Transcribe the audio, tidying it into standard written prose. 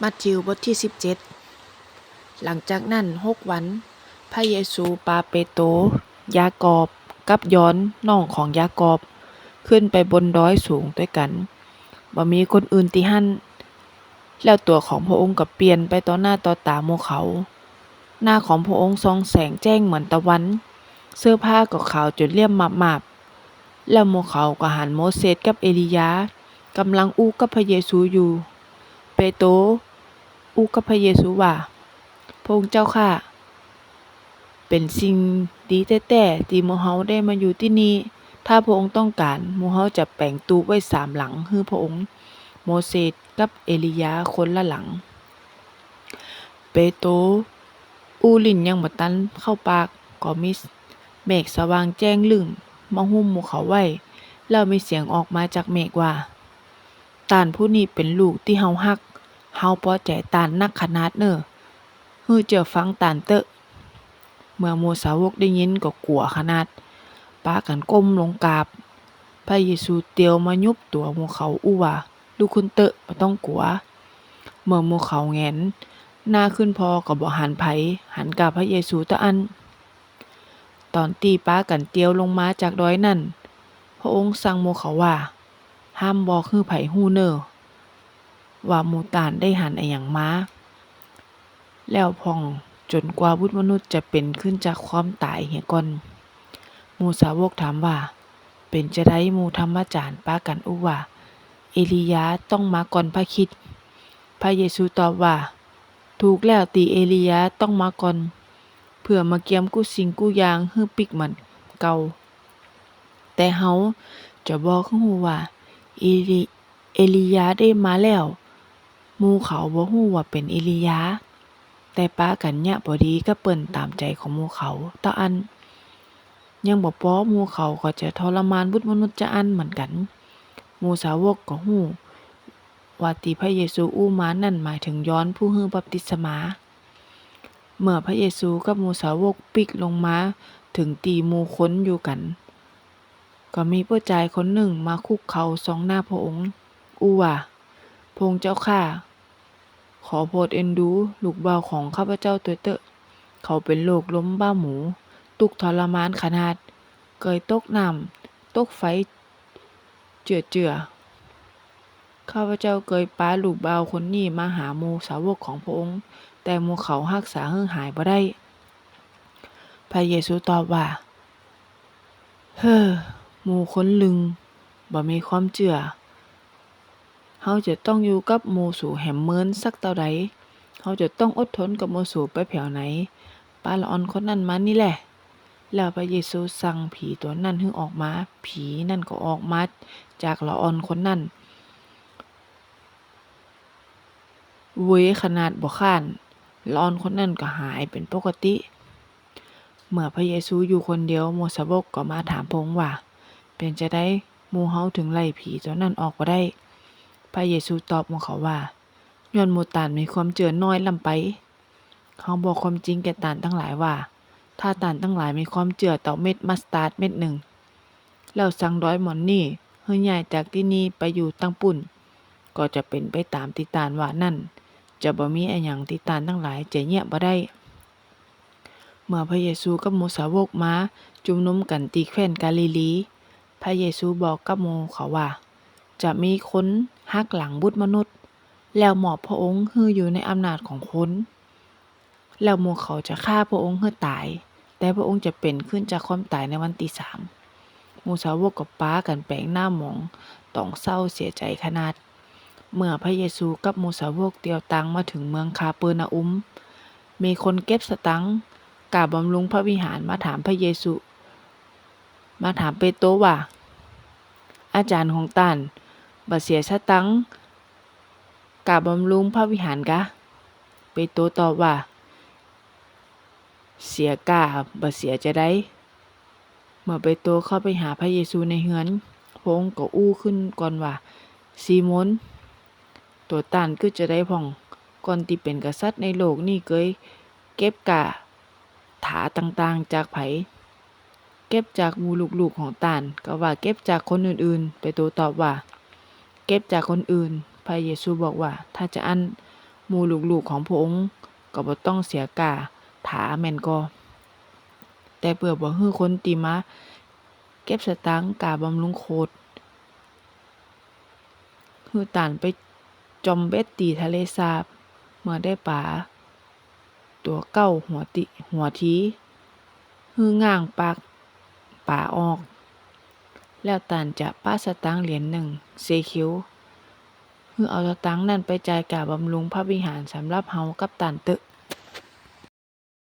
มัทธิวบทที่17หลังจากนั้น6 วันพระเยซูพาเปโตรยากอบกับยอห์นน้องของยากอบขึ้นไปบนดอยสูงด้วยกันบ่มีคนอื่นที่หั่นแล้วตัวของพระองค์ก็เปลี่ยนไปต่อหน้าต่อตาหมู่เขาหน้าของพระองค์ส่องแสงแจ้งเหมือนตะวันเสื้อผ้าก็ขาวจนเลี่ยมมาบๆแล้วหมู่เขาก็หันโมเสสกับเอลียากำลังอู้กับพระเยซูอยู่เปโตรอู้กับพระเยซูว่าพระองค์เจ้าข้าเป็นสิ่งดีแท้ๆที่หมู่เฮาได้มาอยู่ที่นี่ถ้าพระองค์ต้องการหมู่เฮาจะแปลงตูปไว้3 หลังให้พระองค์โมเสสกับเอลียาคนละหลังเปโตรอู้ลิ้นยังบ่ทันเข้าปากก็มีเมฆสว่างแจ้งลึ่งมาหุ้มหมู่เขาไว้แล้วมีเสียงออกมาจากเมฆว่าต่านผู้นี้เป็นลูกที่เฮารักเฮาพอใจต่านนักขนาดเน้อฮื้อเจ้าฟังต่านเตอะเมื่อหมู่สาวกได้ยินก็กลัวขนาดพากันก้มลงกราบพระเยซูเตียวมายุบตัวหมู่เขาอู้ว่าลูกคุณเตอะบ่ต้องกลัวเมื่อหมู่เขาแหงนหน้าขึ้นพอก็บ่หันไผหันกราบพระเยซูตะอันตอนตีป้ากันเตียวลงมาจากดอยนั่นพระองค์สั่งหมู่เขาว่าห้ามบอกให้ไผฮู้เน้อว่าหมู่ต่านได้หันอิหยังมาแล้วพ่องจนกว่าบุตรมนุษย์จะเป็นขึ้นจากความตายเหียก่อนหมู่สาวกถามว่าเป็นจะได้หมู่ธรรมจารย์ปากันอู้ว่าเอลียาต้องมาก่อนพระคริสต์พระเยซูตอบว่าถูกแล้วติเอลียาต้องมาก่อนเพื่อมาเกียมกู้สิ่งกู้อย่างให้ปิกเหมือนเก่าแต่เฮาจะบอกให้ฮู้ว่าเอลียาได้มาแล้วหมู่เขาบ่ฮู้ว่าเป็นเอลียาแต่ปากันยะบ่ดีกับเปิ้นตามใจของหมู่เขาตะอันยังบ่พอหมู่เขาก็จะทรมานบุตรมนุษย์จะอันเหมือนกันหมู่สาวกก็ฮู้ว่าที่พระเยซูอู้มานั่นหมายถึงยอห์นผู้ฮื้อบัพติศมาเมื่อพระเยซูกับหมู่สาวกปิกลงมาถึงตีหมู่คนอยู่กันก็มีผู้ชายคนหนึ่งมาคุกเข่าส่องหน้าพระองค์อู้ว่าพระองค์เจ้าข้าขอโปรดเอ็นดูลูกบ่าวของข้าพเจ้าเถิดเขาเป็นโรคลมบ้าหมูทุกข์ทรมานขนาดเกยตกน้ำตกไฟเจือข้าพเจ้าเกยปาลูกบ่าวคนนี้มาหาหมู่สาวกของพระองค์แต่หมู่เขารักษาให้หายบ่ได้พระเยซูตอบว่าหมู่คนลึงบ่มีความเชื่อเฮาจะต้องอยู่กับหมู่สู่แหมเมินสักเท่าใดเฮาจะต้องอดทนกับหมู่สู่ไปแผ่วไหนปาละออนคนนั้นมานี่แหละแล้วพระเยซูสั่งผีตัวนั้นให้ออกมาผีนั่นก็ออกมาจากละออนคนนั้นเว้ยขนาดบ่ค้านละออนคนนั้นก็หายเป็นปกติเมื่อพระเยซูอยู่คนเดียวหมู่สาวกก็มาถามพระองค์ว่าเป็นจั่งใดหมู่เฮาถึงไล่ผีตัวนั้นออกบ่ได้พระเยซูตอบหมู่เขาว่าย้อนหมู่ต่านมีความเชื่อน้อยลำไปเขาบอกความจริงแก่ต่านทั้งหลายว่าถ้าต่านทั้งหลายมีความเชื่อต่อเม็ดมัสตาร์ดเม็ดหนึ่งแล้วสั่งดอยหม่อนนี้ให้ย้ายจากที่นี้ไปอยู่ตั้งปุ่นก็จะเป็นไปตามที่ต่านว่านั่นจะบ่มีอิหยังที่ต่านทั้งหลายจะแยะบ่ได้เมื่อพระเยซูกับหมู่สาวกมาจุมนุมกันที่แคว้นกาลิลีพระเยซูบอกกับหมู่เขาว่าจะมีคนหักหลังบุตรมนุษย์แล้วมอบพระองค์ให้อยู่ในอำนาจของคนแล้วหมู่เขาจะฆ่าพระองค์ให้ตายแต่พระองค์จะเป็นขึ้นจากความตายในวันที่3หมู่สาวกก็ปากันแปลงหน้าหมองต้องเศร้าเสียใจขนาดเมื่อพระเยซูกับหมู่สาวกเตียวตังมาถึงเมืองคาเปอร์นาอุมมีคนเก็บสตังค์กาบำรุงพระวิหารมาถามพระเยซูมาถามเปโตรว่าอาจารย์ของท่านบ่เสียสตังค์กาบำรุงพระวิหารกะเปโตรตอบว่าเสียกาบ่เสียจะได้เมื่อเปโตรเข้าไปหาพระเยซูในเฮือนพระองค์ก็อู้ขึ้นก่อนว่าซีโมนตัวต่านคือจะได้พ่องก่อนที่เป็นกษัตริย์ในโลกนี้เคยเก็บกะถาต่างๆจากไผเก็บจากหมู่ลูกๆของต่านก็ว่าเก็บจากคนอื่นๆเปโตรตอบว่าเก็บจากคนอื่นพระเยซูบอกว่าถ้าจะอัน หมู่ลูกๆของพระองค์ก็บ่ต้องเสียก่าถาแม่นก่อแต่เพื่อบ่ให้คนที่มาเก็บสตางค์กาบำรุงโคตรฮือตานไปจอมเบ็ดตีทะเลสาบเมื่อได้ปลาตัวเก้าหัวทีฮือง่างปากปลาออกแล้วตานจะปาสตางค์เหรียญหนึ่งเซคิวฮือเอาสตางค์นั้นไปจ่ายค่าบำรุงพระวิหารสำหรับเฮากับตานเตอะ